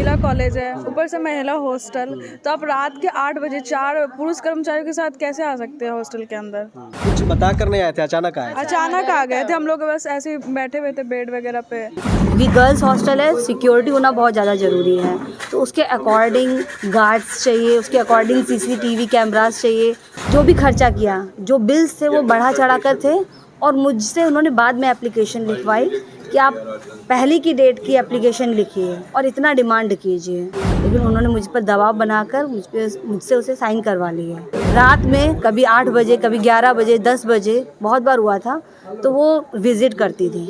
महिला कॉलेज है, ऊपर से महिला हॉस्टल, तो आप रात के 8 बजे 4 पुरुष कर्मचारियों के साथ कैसे आ सकते हैं हॉस्टल के अंदर? कुछ बता कर नहीं आए थे, अचानक आए थे? अचानक आ गए थे हम लोग, बस ऐसे ही बैठे हुए थे बेड वगैरह पे। क्योंकि गर्ल्स हॉस्टल है, सिक्योरिटी होना बहुत ज़्यादा ज़रूरी है, तो उसके अकॉर्डिंग गार्ड्स चाहिए, उसके अकॉर्डिंग सीसीटीवी कैमरास चाहिए। जो भी खर्चा किया, जो बिल्स थे वो बढ़ा चढ़ा कर थे, और मुझसे उन्होंने बाद में एप्लीकेशन लिखवाई कि आप पहले की डेट की एप्लीकेशन लिखिए और इतना डिमांड कीजिए, लेकिन उन्होंने मुझ पर दबाव बनाकर मुझसे उसे साइन करवा लिया। रात में कभी 8 बजे, कभी 11 बजे, 10 बजे, बहुत बार हुआ था, तो वो विज़िट करती थी।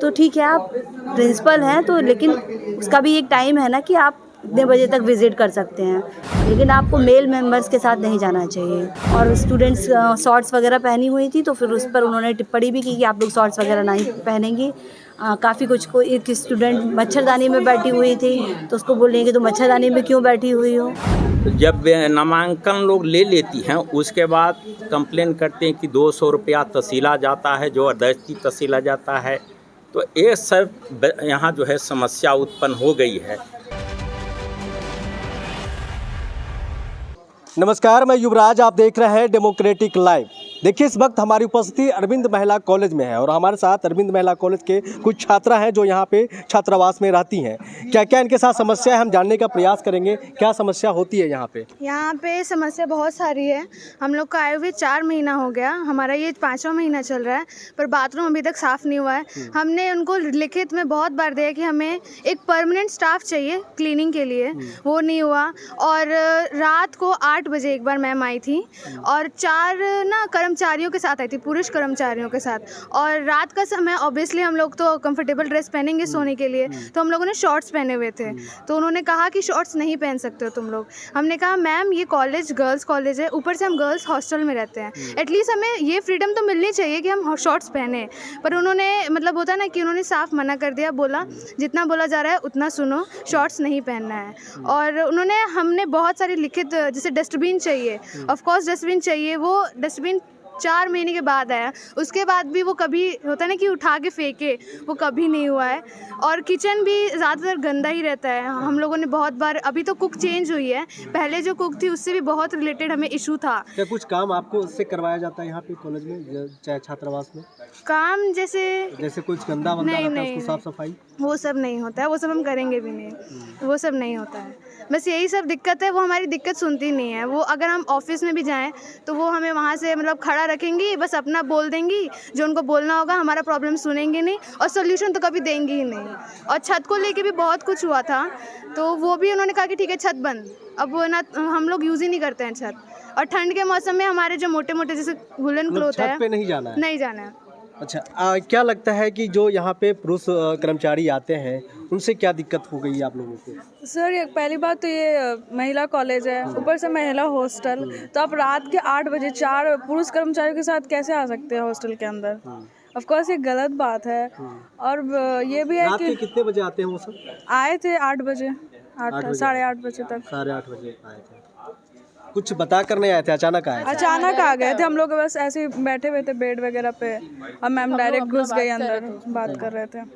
तो ठीक है, आप प्रिंसिपल हैं तो, लेकिन उसका भी एक टाइम है ना कि आप इतने बजे तक विज़िट कर सकते हैं, लेकिन आपको मेल मेंबर्स के साथ नहीं जाना चाहिए। और स्टूडेंट्स शॉर्ट्स वगैरह पहनी हुई थी, तो फिर उस पर उन्होंने टिप्पणी भी की कि आप लोग शॉर्ट्स वगैरह नहीं पहनेंगी। काफ़ी कुछ को एक स्टूडेंट मच्छरदानी में बैठी हुई थी, तो उसको बोलेंगे तो मच्छरदानी में क्यों बैठी हुई हो। जब नामांकन लोग ले लेती हैं उसके बाद कंप्लेन करते हैं कि 200 रुपया तसीला जाता है, ज़बरदस्ती तसीला जाता है, तो ये सब यहाँ जो है समस्या उत्पन्न हो गई है। नमस्कार, मैं युवराज, आप देख रहे हैं डेमोक्रेटिक लाइव। देखिए, इस वक्त हमारी उपस्थिति अरविंद महिला कॉलेज में है और हमारे साथ अरविंद महिला कॉलेज के कुछ छात्रा हैं जो यहाँ पे छात्रावास में रहती हैं। क्या क्या इनके साथ समस्या है, हम जानने का प्रयास करेंगे। क्या समस्या होती है यहाँ पे? यहाँ पे समस्या बहुत सारी है। हम लोग का आए हुए 4 महीना हो गया, हमारा ये 5वां महीना चल रहा है, पर बाथरूम अभी तक साफ़ नहीं हुआ है। हमने उनको लिखित में बहुत बार दिया कि हमें एक परमानेंट स्टाफ चाहिए क्लीनिंग के लिए, वो नहीं हुआ। और रात को 8 बजे एक बार मैम आई थी और 4 ना कर्मचारियों के साथ आई थी, पुरुष कर्मचारियों के साथ। और रात का समय ऑब्वियसली हम लोग तो कंफर्टेबल ड्रेस पहनेंगे सोने के लिए, तो हम लोगों ने शॉर्ट्स पहने हुए थे। तो उन्होंने कहा कि शॉर्ट्स नहीं पहन सकते हो तुम लोग। हमने कहा मैम ये कॉलेज गर्ल्स कॉलेज है, ऊपर से हम गर्ल्स हॉस्टल में रहते हैं, एटलीस्ट हमें ये फ्रीडम तो मिलनी चाहिए कि हम शॉर्ट्स पहने। पर उन्होंने मतलब होता है ना कि उन्होंने साफ मना कर दिया, बोला जितना बोला जा रहा है उतना सुनो, शॉर्ट्स नहीं पहनना है। और हमने बहुत सारी लिखित, जैसे डस्टबिन चाहिए, ऑफकोर्स डस्टबिन चाहिए, वो डस्टबिन 4 महीने के बाद आया, उसके बाद भी वो कभी होता है ना कि उठा के फेंके, वो कभी नहीं हुआ है। और किचन भी ज़्यादातर गंदा ही रहता है। हम लोगों ने बहुत बार, अभी तो कुक चेंज हुई है, पहले जो कुक थी उससे भी बहुत रिलेटेड हमें इशू था। क्या कुछ काम आपको उससे करवाया जाता है यहाँ पे कॉलेज में, चाहे छात्रावास में? काम जैसे कुछ गंदा वंदा नहीं, रहता है, नहीं, उसको साफ सफाई वो सब नहीं होता है, वो सब हम करेंगे भी नहीं, वो सब नहीं होता है। बस यही सब दिक्कत है, वो हमारी दिक्कत सुनती नहीं है। वो अगर हम ऑफिस में भी जाएं तो वो हमें वहाँ से मतलब खड़ा रखेंगी, बस अपना बोल देंगी जो उनको बोलना होगा, हमारा प्रॉब्लम सुनेंगे नहीं और सोल्यूशन तो कभी देंगी ही नहीं। और छत को लेके भी बहुत कुछ हुआ था, तो वो भी उन्होंने कहा कि ठीक है छत बंद, अब वो ना हम लोग यूज़ ही नहीं करते हैं छत। और ठंड के मौसम में हमारे जो मोटे मोटे जैसे वुलन क्लॉथ है, छत पे नहीं जाना है? नहीं जाना है। अच्छा, क्या लगता है कि जो यहाँ पे पुरुष कर्मचारी आते हैं उनसे क्या दिक्कत हो गई है आप लोगों को? सर, ये पहली बात तो ये महिला कॉलेज है, ऊपर से महिला हॉस्टल, तो आप रात के 8 बजे 4 पुरुष कर्मचारियों के साथ कैसे आ सकते हैं हॉस्टल के अंदर? ऑफ कोर्स ये गलत बात है। और ये भी है रात कि के कितने बजे आते हैं वो सब? आए थे 8 बजे, 8:30 बजे तक। 8:30 बजे आए थे। कुछ बता कर नहीं आए थे, अचानक आए थे? अचानक आ गए थे हम लोग, बस ऐसे ही बैठे हुए थे बेड वगैरह पे, और मैम डायरेक्ट घुस गई अंदर, बात कर रहे थे।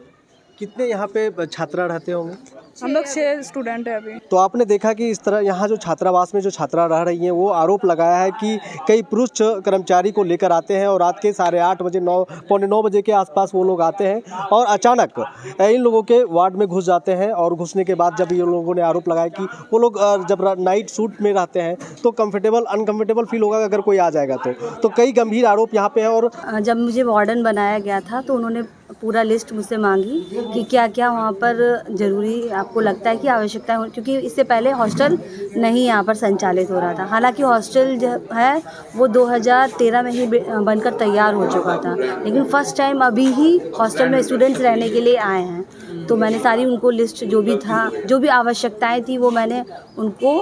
कितने यहाँ पे छात्रा रहते होंगे? हम लोग 6 स्टूडेंट हैं अभी। तो आपने देखा कि इस तरह यहाँ जो छात्रावास में जो छात्रा रह रही हैं वो आरोप लगाया है कि कई पुरुष कर्मचारी को लेकर आते हैं और रात के 8:30 बजे, 9 बजे के आसपास वो लोग आते हैं और अचानक इन लोगों के वार्ड में घुस जाते हैं। और घुसने के बाद जब ये लोगों ने आरोप लगाया कि वो लोग जब नाइट सूट में रहते हैं तो अनकम्फर्टेबल फील होगा अगर कोई आ जाएगा तो कई गंभीर आरोप यहाँ पे हैं। और जब मुझे वार्डन बनाया गया था तो उन्होंने पूरा लिस्ट मुझसे मांगी कि क्या क्या वहाँ पर ज़रूरी आपको लगता है कि आवश्यकता है, क्योंकि इससे पहले हॉस्टल नहीं यहाँ पर संचालित हो रहा था। हालांकि हॉस्टल जो है वो 2013 में ही बनकर तैयार हो चुका था, लेकिन फ़र्स्ट टाइम अभी ही हॉस्टल में स्टूडेंट्स रहने के लिए आए हैं। तो मैंने सारी उनको लिस्ट जो भी था, जो भी आवश्यकताएं थी, वो मैंने उनको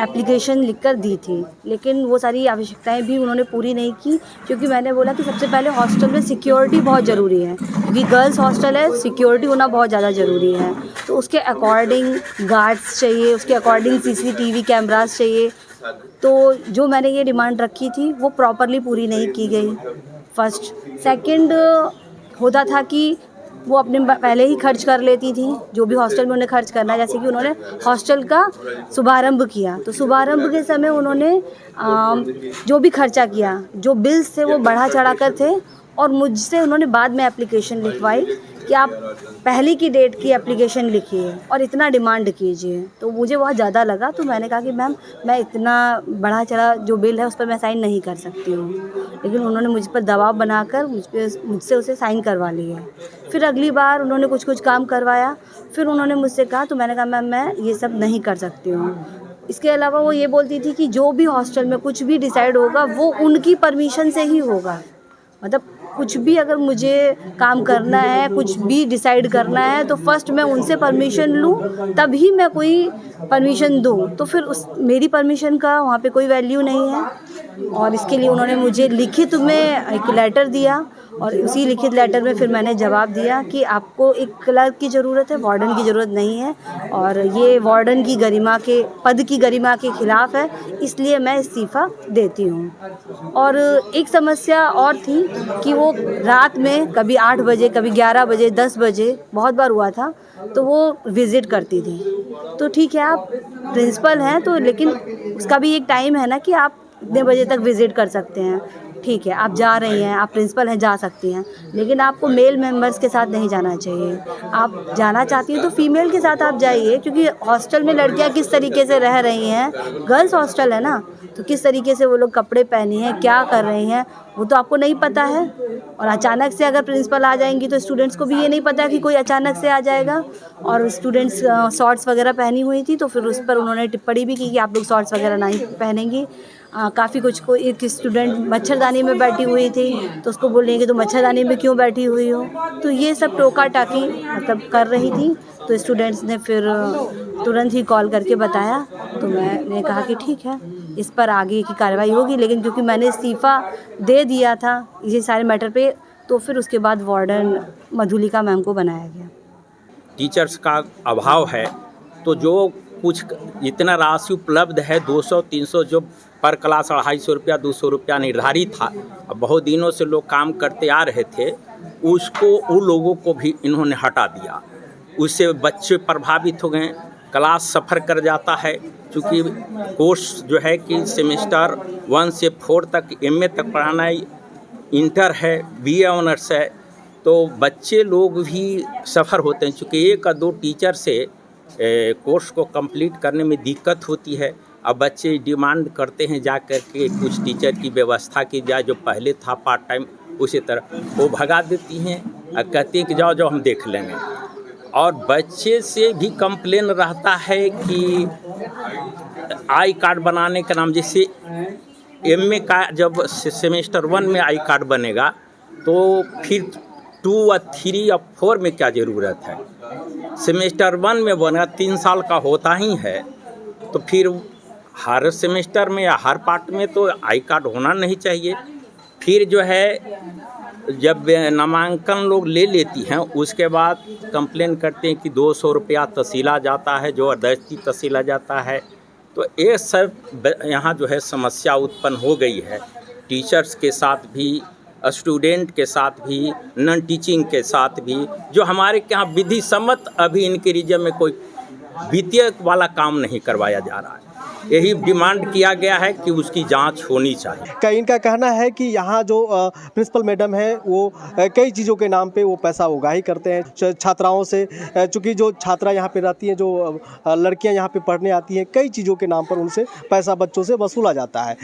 एप्लीकेशन लिखकर दी थी, लेकिन वो सारी आवश्यकताएं भी उन्होंने पूरी नहीं की, क्योंकि मैंने बोला कि सबसे पहले हॉस्टल में सिक्योरिटी बहुत ज़रूरी है, क्योंकि गर्ल्स हॉस्टल है, सिक्योरिटी होना बहुत ज़्यादा ज़रूरी है। तो उसके अकॉर्डिंग गार्ड्स चाहिए, उसके अकॉर्डिंग सीसीटीवी कैमरास चाहिए। तो जो मैंने ये डिमांड रखी थी वो प्रॉपरली पूरी नहीं की गई, फर्स्ट। सेकंड होता था कि वो अपने पहले ही खर्च कर लेती थी, जो भी हॉस्टल में उन्हें खर्च करना है। जैसे कि उन्होंने हॉस्टल का शुभारंभ किया, तो शुभारंभ के समय उन्होंने जो भी खर्चा किया, जो बिल्स थे वो बढ़ा चढ़ा कर थे, और मुझसे उन्होंने बाद में एप्लीकेशन लिखवाई कि आप पहले की डेट की एप्लीकेशन लिखिए और इतना डिमांड कीजिए। तो मुझे बहुत ज़्यादा लगा, तो मैंने कहा कि मैम मैं इतना बढ़ा चढ़ा जो बिल है उस पर मैं साइन नहीं कर सकती हूँ, लेकिन उन्होंने मुझ पर दबाव बनाकर मुझसे उसे साइन करवा लिया। फिर अगली बार उन्होंने कुछ काम करवाया, फिर उन्होंने मुझसे कहा, तो मैंने कहा मैम मैं ये सब नहीं कर सकती हूँ। इसके अलावा वो ये बोलती थी कि जो भी हॉस्टल में कुछ भी डिसाइड होगा वो उनकी परमिशन से ही होगा, मतलब कुछ भी अगर मुझे काम करना है, कुछ भी डिसाइड करना है, तो फर्स्ट मैं उनसे परमिशन लूँ तभी मैं कोई परमिशन दूँ। तो फिर मेरी परमिशन का वहाँ पे कोई वैल्यू नहीं है। और इसके लिए उन्होंने मुझे लिखित में एक लेटर दिया, और उसी लिखित लेटर में फिर मैंने जवाब दिया कि आपको एक क्लर्क की ज़रूरत है, वार्डन की ज़रूरत नहीं है, और ये वार्डन की गरिमा के पद की गरिमा के ख़िलाफ़ है, इसलिए मैं इस्तीफ़ा देती हूँ। और एक समस्या और थी कि वो रात में कभी 8 बजे, कभी 11 बजे, 10 बजे, बहुत बार हुआ था, तो वो विज़िट करती थी। तो ठीक है, आप प्रिंसिपल हैं तो, लेकिन उसका भी एक टाइम है ना कि आप इतने बजे तक विज़िट कर सकते हैं। ठीक है, आप जा रही हैं, आप प्रिंसिपल हैं, जा सकती हैं, लेकिन आपको मेल मेंबर्स के साथ नहीं जाना चाहिए। आप जाना चाहती हैं तो फीमेल के साथ आप जाइए, क्योंकि हॉस्टल में लड़कियां किस तरीके से रह रही हैं, गर्ल्स हॉस्टल है ना, तो किस तरीके से वो लोग कपड़े पहनी हैं, क्या कर रही हैं, वो तो आपको नहीं पता है। और अचानक से अगर प्रिंसिपल आ जाएंगी तो स्टूडेंट्स को भी ये नहीं पता कि कोई अचानक से आ जाएगा। और स्टूडेंट्स शॉर्ट्स वगैरह पहनी हुई थी, तो फिर उस पर उन्होंने टिप्पणी भी की कि आप लोग शॉर्ट्स वगैरह नहीं पहनेंगी। काफ़ी कुछ को एक स्टूडेंट मच्छरदानी में बैठी हुई थी, तो उसको बोलेंगे कि तो मच्छरदानी में क्यों बैठी हुई हो। तो ये सब टोका टाकी मतलब कर रही थी। तो स्टूडेंट्स ने फिर तुरंत ही कॉल करके बताया, तो मैंने कहा कि ठीक है, इस पर आगे की कार्रवाई होगी। लेकिन क्योंकि मैंने इस्तीफ़ा दे दिया था ये सारे मैटर पे, तो फिर उसके बाद वार्डन मधुलिका मैम को बनाया गया। टीचर्स का अभाव है, तो जो कुछ इतना राशि उपलब्ध है 200-300 जो पर क्लास 250 रुपया 200 रुपया निर्धारित था, अब बहुत दिनों से लोग काम करते आ रहे थे, उसको उन लोगों को भी इन्होंने हटा दिया। उससे बच्चे प्रभावित हो गए, क्लास सफ़र कर जाता है, क्योंकि कोर्स जो है कि सेमेस्टर 1 से 4 तक MA तक पढ़ाना है, इंटर है, BA ऑनर्स है, तो बच्चे लोग भी सफ़र होते हैं। चूँकि 1 या 2 टीचर से कोर्स को कंप्लीट करने में दिक्कत होती है। अब बच्चे डिमांड करते हैं जा कर के कुछ टीचर की व्यवस्था की जाए, जो पहले था पार्ट टाइम, उसी तरह वो भगा देती हैं और कहती हैं कि जाओ जाओ हम देख लेंगे। और बच्चे से भी कंप्लेन रहता है कि आई कार्ड बनाने का नाम, जैसे MA का जब सेमेस्टर 1 में आई कार्ड बनेगा, तो फिर 2 और 3 और 4 में क्या ज़रूरत है। सेमेस्टर 1 में बना 3 साल का होता ही है, तो फिर हर सेमेस्टर में या हर पार्ट में तो आई कार्ड होना नहीं चाहिए। फिर जो है जब नामांकन लोग ले लेती हैं, उसके बाद कंप्लेन करते हैं कि 200 रुपया तसीला जाता है, जो ज़बरदस्ती तसीला जाता है। तो ये सब यहाँ जो है समस्या उत्पन्न हो गई है, टीचर्स के साथ भी, स्टूडेंट के साथ भी, नॉन टीचिंग के साथ भी। जो हमारे यहाँ विधि सम्मत अभी इनके रीजन में कोई वित्तीय वाला काम नहीं करवाया जा रहा है, यही डिमांड किया गया है कि उसकी जांच होनी चाहिए। इनका कहना है कि यहाँ जो प्रिंसिपल मैडम है वो कई चीज़ों के नाम पे वो पैसा उगाही करते हैं छात्राओं से, चूँकि जो छात्रा यहाँ पे रहती हैं, जो लड़कियाँ यहाँ पे पढ़ने आती हैं, कई चीज़ों के नाम पर उनसे पैसा बच्चों से वसूला जाता है।